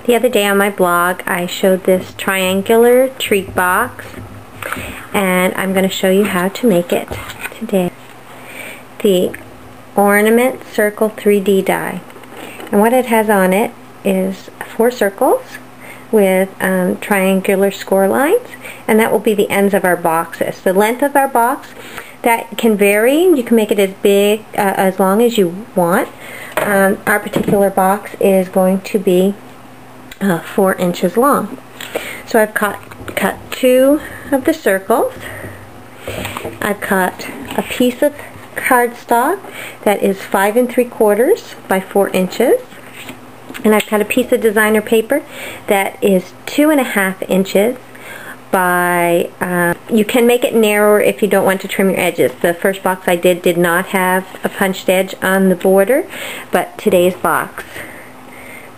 The other day on my blog I showed this triangular treat box, and I'm going to show you how to make it today. The Ornament Circle 3D die, and what it has on it is 4 circles with triangular score lines, and that will be the ends of our boxes. The length of our box, that can vary. You can make it as big, as long as you want. Our particular box is going to be 4 inches long. So I've cut 2 of the circles. I've cut a piece of cardstock that is 5 3/4 by 4 inches. And I've cut a piece of designer paper that is 2.5 inches by, you can make it narrower if you don't want to trim your edges. The first box I did not have a punched edge on the border, but today's box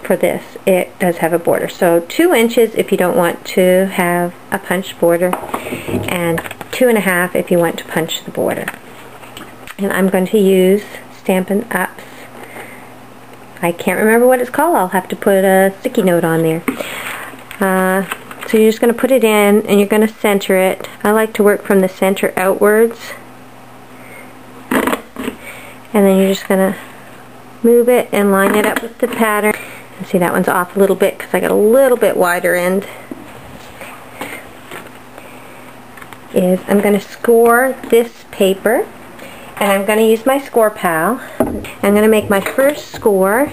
for this, it does have a border. So 2 inches if you don't want to have a punched border, and 2.5 if you want to punch the border. And I'm going to use Stampin' Up's, I can't remember what it's called. I'll have to put a sticky note on there. So you're just going to put it in, and you're going to center it. I like to work from the center outwards. And then you're just going to move it and line it up with the pattern. And see, that one's off a little bit because I got a little bit wider end. I'm going to score this paper, and I'm going to use my Score Pal. I'm going to make my first score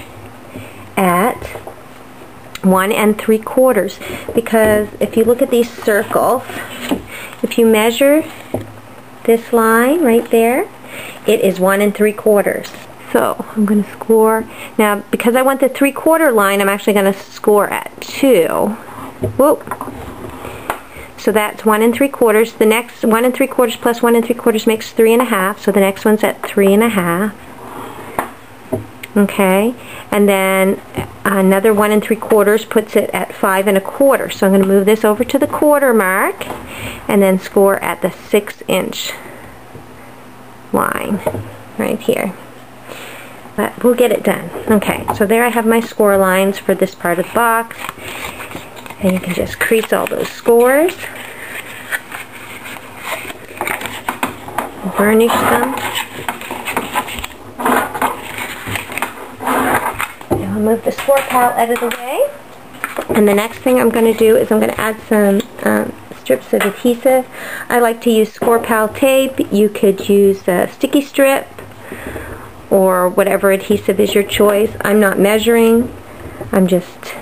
at 1 3/4, because if you look at these circles, if you measure this line right there, it is 1 3/4. So I'm going to score now. Because I want the 3/4 line, I'm actually going to score at 2. Whoop. So that's 1 3/4. The next 1 3/4 plus 1 3/4 makes 3.5. So the next one's at 3.5. Okay, and then another 1 3/4 puts it at 5 1/4. So I'm going to move this over to the quarter mark, and then score at the 6-inch line right here. But we'll get it done. Okay, so there I have my score lines for this part of the box, and you can just crease all those scores, burnish them. I'll move the Score Pal out of the way, and the next thing I'm going to do is I'm going to add some strips of adhesive. I like to use Score Pal tape. You could use a sticky strip or whatever adhesive is your choice. I'm not measuring, I'm just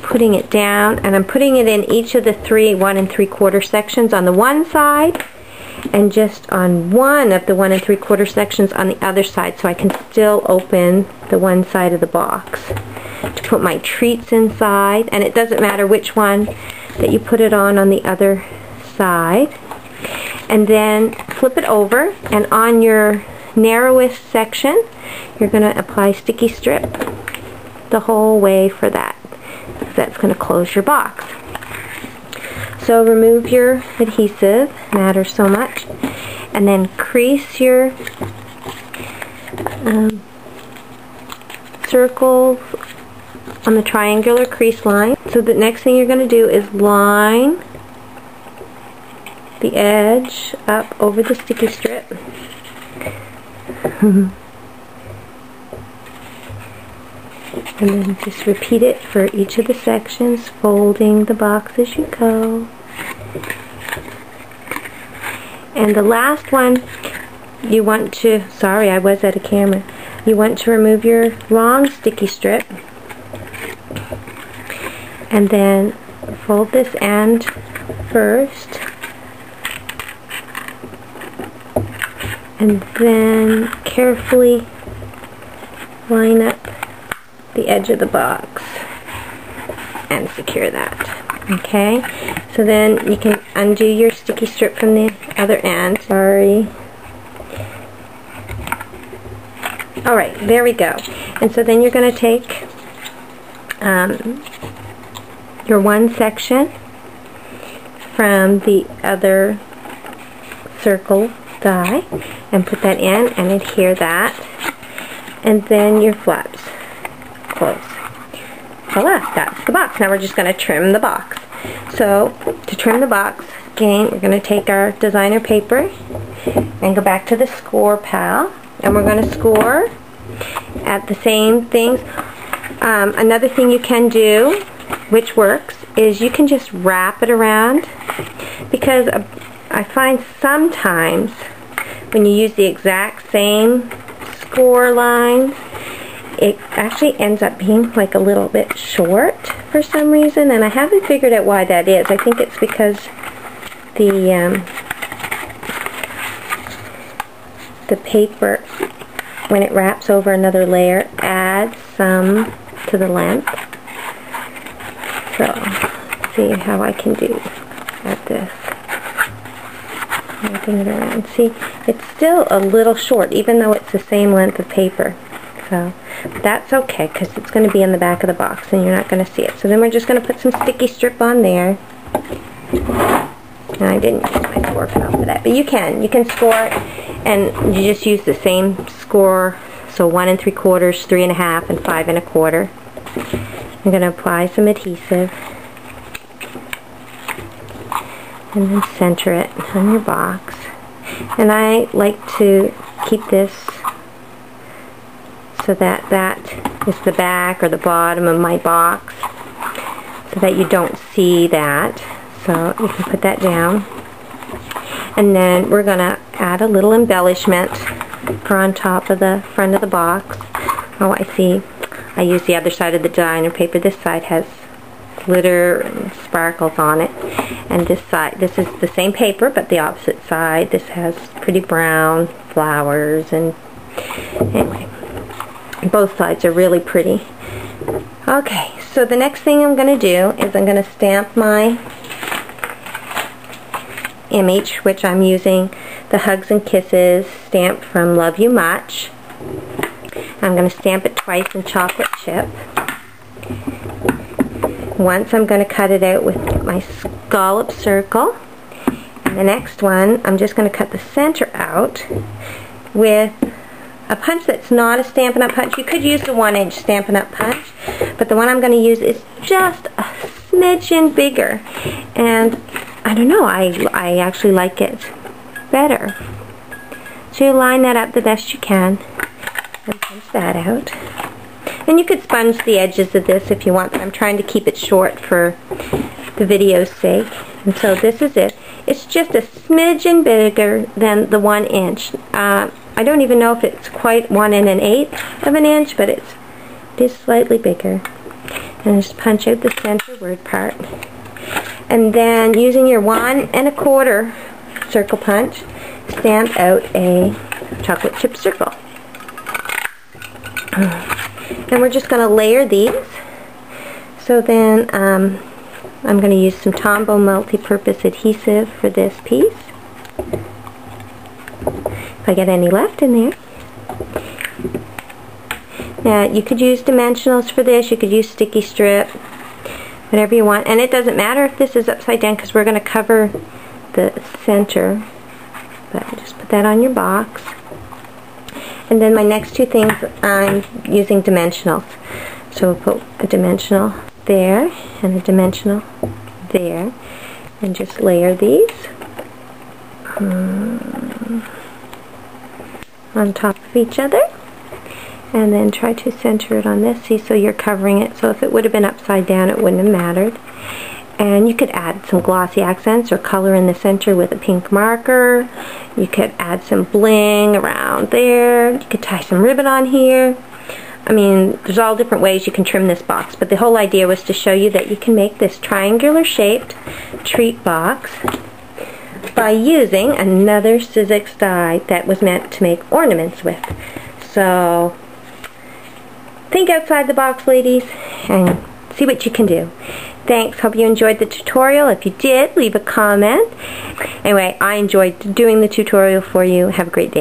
putting it down, and I'm putting it in each of the 3 1 3/4 sections on the one side, and just on one of the 1 3/4 sections on the other side, so I can still open the one side of the box to put my treats inside. And it doesn't matter which one that you put it on the other side. And then flip it over, and on your narrowest section you're going to apply sticky strip the whole way for that, because that's going to close your box. So remove your adhesive, matters so much, and then crease your circles on the triangular crease line. So the next thing you're going to do is line the edge up over the sticky strip. And then just repeat it for each of the sections, folding the box as you go. And the last one, you want to, sorry, I was out of camera. You want to remove your long sticky strip, and then fold this end first, and then carefully line up the edge of the box and secure that. Okay, so then you can undo your sticky strip from the other end. Sorry. Alright, there we go. And so then you're going to take your one section from the other circle die and put that in and adhere that, and then your flaps close. voila, that's the box. Now we're just going to trim the box. So to trim the box, again, we're going to take our designer paper and go back to the score pal, and we're going to score at the same things. Another thing you can do, which works, is you can just wrap it around, because I find sometimes when you use the exact same score line, it actually ends up being like a little bit short for some reason, and I haven't figured out why that is. I think it's because the paper, when it wraps over another layer, adds some to the length. So, let's see how I can do at this. Wrapping it around. See, it's still a little short, even though it's the same length of paper. So, that's okay, because it's going to be in the back of the box, and you're not going to see it. So then we're just going to put some sticky strip on there. And I didn't use my score file for that, but you can score it, and you just use the same score, so 1 3/4, 3 1/2, and 5 1/4. I'm going to apply some adhesive, and then center it on your box. And I like to keep this so that that is the back or the bottom of my box, so that you don't see that. So you can put that down. And then we're going to add a little embellishment for on top of the front of the box. Oh, I see. I use the other side of the designer paper. This side has glitter and sparkles on it. And this side, this is the same paper, but the opposite side. This has pretty brown flowers, and anyway, both sides are really pretty. Okay, so the next thing I'm going to do is I'm going to stamp my image, which I'm using the Hugs and Kisses stamp from Love You Much. I'm going to stamp it twice in chocolate chip. Once I'm going to cut it out with my scallop circle. And the next one, I'm just going to cut the center out with a punch that's not a Stampin' Up! Punch. You could use the 1-inch Stampin' Up! Punch, but the one I'm going to use is just a smidgen bigger. And I don't know, I actually like it better. So you line that up the best you can and punch that out. And you could sponge the edges of this if you want, but I'm trying to keep it short for the video's sake. And so this is it. It's just a smidgen bigger than the 1-inch. I don't even know if it's quite 1 1/8 of an inch, but it is slightly bigger. And just punch out the center word part. And then using your 1 1/4 circle punch, stamp out a chocolate chip circle. And we're just going to layer these. So then I'm going to use some Tombow multi-purpose adhesive for this piece. If I get any left in there. Now you could use dimensionals for this, you could use sticky strip, whatever you want. And it doesn't matter if this is upside down, because we're going to cover the center. But just put that on your box. And then my next two things, I'm using dimensionals. So we'll put a dimensional there and a dimensional there, and just layer these on top of each other, and then try to center it on this. See, so you're covering it, so if it would have been upside down it wouldn't have mattered. And you could add some glossy accents or color in the center with a pink marker. You could add some bling around there. You could tie some ribbon on here. I mean, there's all different ways you can trim this box, but the whole idea was to show you that you can make this triangular shaped treat box by using another Sizzix die that was meant to make ornaments with. So think outside the box, ladies, and see what you can do. Thanks. Hope you enjoyed the tutorial. If you did, leave a comment. Anyway, I enjoyed doing the tutorial for you. Have a great day.